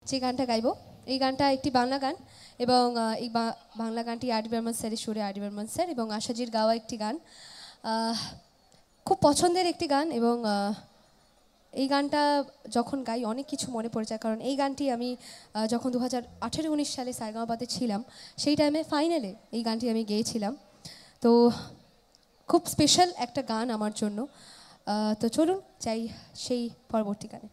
যে গানটা গাইবো এই গানটা একটি বাংলা গান এবং এই বাংলা গানটি আর ডি বর্মন স্যারের সুরে আর ডি বর্মন স্যার এবং আশাজির গাওয়া একটি গান, খুব পছন্দের একটি গান। এবং এই গানটা যখন গাই অনেক কিছু মনে পড়ে যায়, কারণ এই গানটি আমি যখন 2018-19 সালে সারেগামাপাতে ছিলাম সেই টাইমে ফাইনালে এই গানটি আমি গেয়েছিলাম। তো খুব স্পেশাল একটা গান আমার জন্য। তো চলুন যাই সেই পরবর্তী গানে।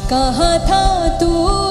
कहाँ था तू